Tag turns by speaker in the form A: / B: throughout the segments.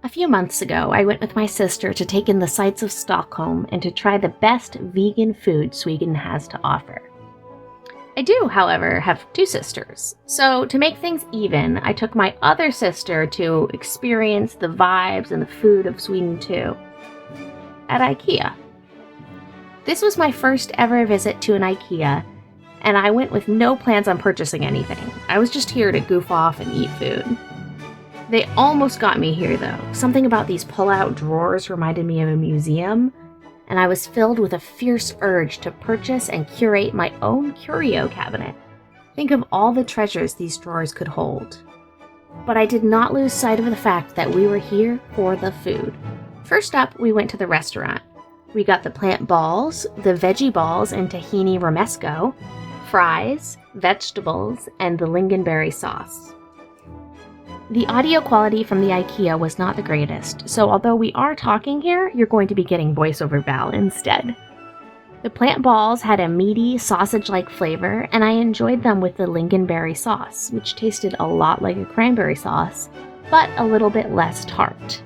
A: A few months ago, I went with my sister to take in the sights of Stockholm and to try the best vegan food Sweden has to offer. I do, however, have two sisters, so to make things even, I took my other sister to experience the vibes and the food of Sweden too, at IKEA. This was my first ever visit to an IKEA, and I went with no plans on purchasing anything. I was just here to goof off and eat food. They almost got me here though. Something about these pull-out drawers reminded me of a museum, and I was filled with a fierce urge to purchase and curate my own curio cabinet. Think of all the treasures these drawers could hold. But I did not lose sight of the fact that we were here for the food. First up, we went to the restaurant. We got the plant balls, the veggie balls and tahini romesco, fries, vegetables, and the lingonberry sauce. The audio quality from the IKEA was not the greatest, so although we are talking here, you're going to be getting voiceover Val instead. The plant balls had a meaty, sausage-like flavor, and I enjoyed them with the lingonberry sauce, which tasted a lot like a cranberry sauce, but a little bit less tart.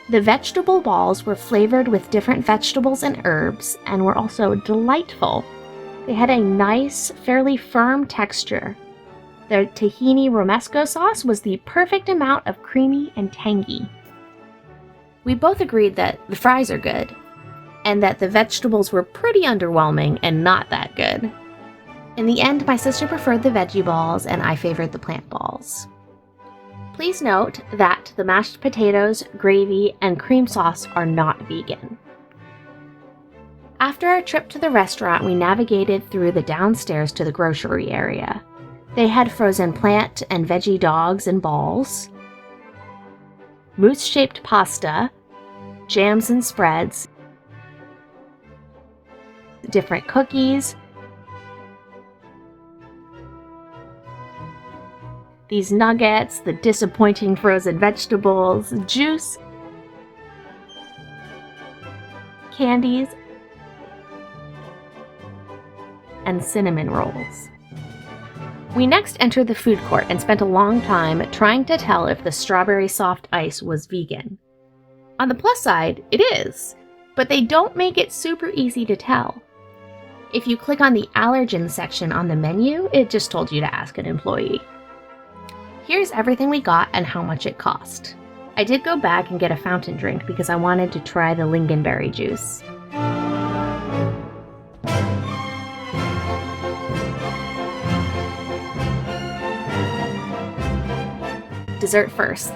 A: The vegetable balls were flavored with different vegetables and herbs, and were also delightful. They had a nice, fairly firm texture. Their tahini romesco sauce was the perfect amount of creamy and tangy. We both agreed that the fries are good, and that the vegetables were pretty underwhelming and not that good. In the end, my sister preferred the veggie balls, and I favored the plant balls. Please note that the mashed potatoes, gravy, and cream sauce are not vegan. After our trip to the restaurant, we navigated through the downstairs to the grocery area. They had frozen plant and veggie dogs and balls, moose-shaped pasta, jams and spreads, different cookies, these nuggets, the disappointing frozen vegetables, juice, candies, and cinnamon rolls. We next entered the food court and spent a long time trying to tell if the strawberry soft ice was vegan. On the plus side, it is, but they don't make it super easy to tell. If you click on the allergen section on the menu, it just told you to ask an employee. Here's everything we got and how much it cost. I did go back and get a fountain drink because I wanted to try the lingonberry juice. Dessert first.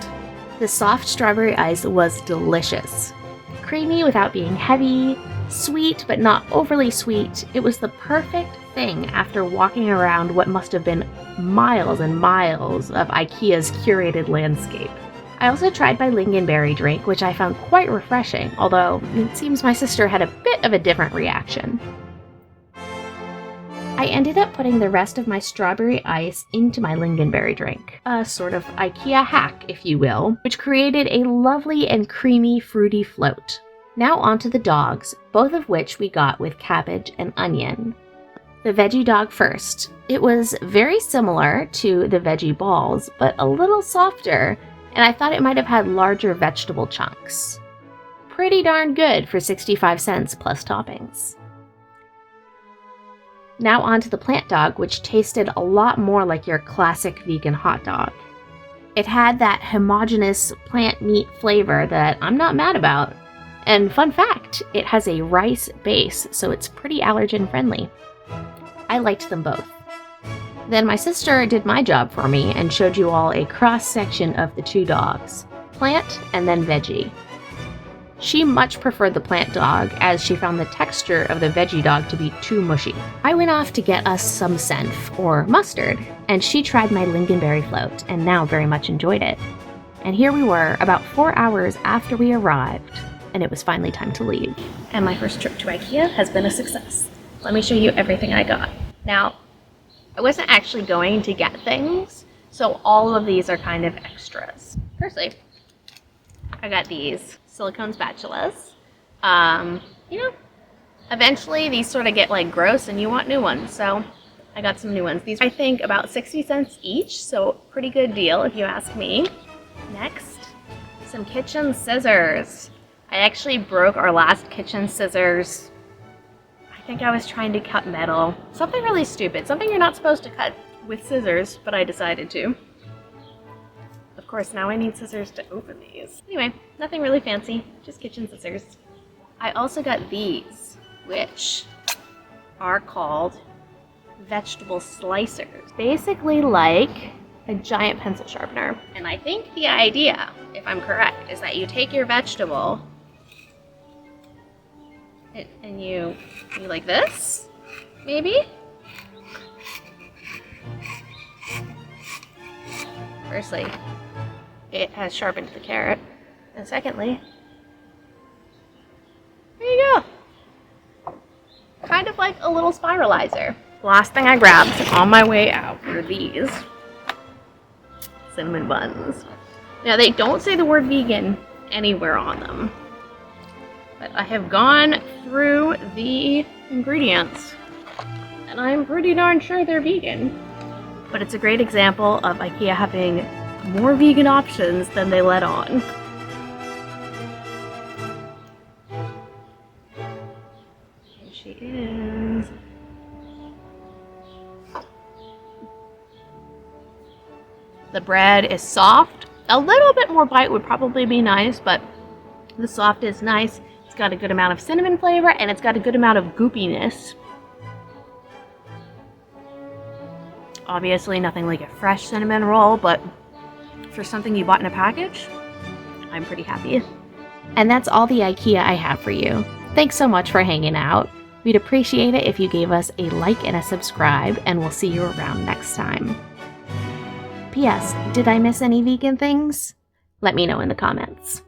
A: The soft strawberry ice was delicious. Creamy without being heavy, sweet but not overly sweet. It was the perfect thing after walking around what must have been miles and miles of IKEA's curated landscape. I also tried my lingonberry drink, which I found quite refreshing, although it seems my sister had a bit of a different reaction. I ended up putting the rest of my strawberry ice into my lingonberry drink, a sort of IKEA hack, if you will, which created a lovely and creamy fruity float. Now onto the dogs, both of which we got with cabbage and onion. The veggie dog first. It was very similar to the veggie balls, but a little softer, and I thought it might have had larger vegetable chunks. Pretty darn good for 65 cents plus toppings. Now onto the plant dog, which tasted a lot more like your classic vegan hot dog. It had that homogeneous plant meat flavor that I'm not mad about. And fun fact, it has a rice base, so it's pretty allergen friendly. I liked them both. Then my sister did my job for me and showed you all a cross-section of the two dogs, plant and then veggie. She much preferred the plant dog as she found the texture of the veggie dog to be too mushy. I went off to get us some senf, or mustard, and she tried my lingonberry float and now very much enjoyed it. And here we were, about 4 hours after we arrived, and it was finally time to leave. And my first trip to IKEA has been a success. Let me show you everything I got. Now, I wasn't actually going to get things, so all of these are kind of extras. Firstly, I got these silicone spatulas. Eventually these sort of get like gross and you want new ones, so I got some new ones. These are, I think, about 60 cents each, so pretty good deal if you ask me. Next, some kitchen scissors. I actually broke our last kitchen scissors. I think I was trying to cut metal. Something really stupid. Something you're not supposed to cut with scissors, but I decided to. Of course, now I need scissors to open these. Anyway, nothing really fancy, just kitchen scissors. I also got these, which are called vegetable slicers. Basically like a giant pencil sharpener. And I think the idea, if I'm correct, is that you take your vegetable and you like this, maybe? Firstly, it has sharpened the carrot. And secondly, there you go. Kind of like a little spiralizer. Last thing I grabbed on my way out were these cinnamon buns. Now they don't say the word vegan anywhere on them, but I have gone through the ingredients and I'm pretty darn sure they're vegan. But it's a great example of IKEA having more vegan options than they let on. Here she is. The bread is soft. A little bit more bite would probably be nice, but the soft is nice. It's got a good amount of cinnamon flavor and it's got a good amount of goopiness. Obviously nothing like a fresh cinnamon roll, but for something you bought in a package, I'm pretty happy. And that's all the IKEA I have for you. Thanks so much for hanging out. We'd appreciate it if you gave us a like and a subscribe, and we'll see you around next time. P.S. Did I miss any vegan things? Let me know in the comments.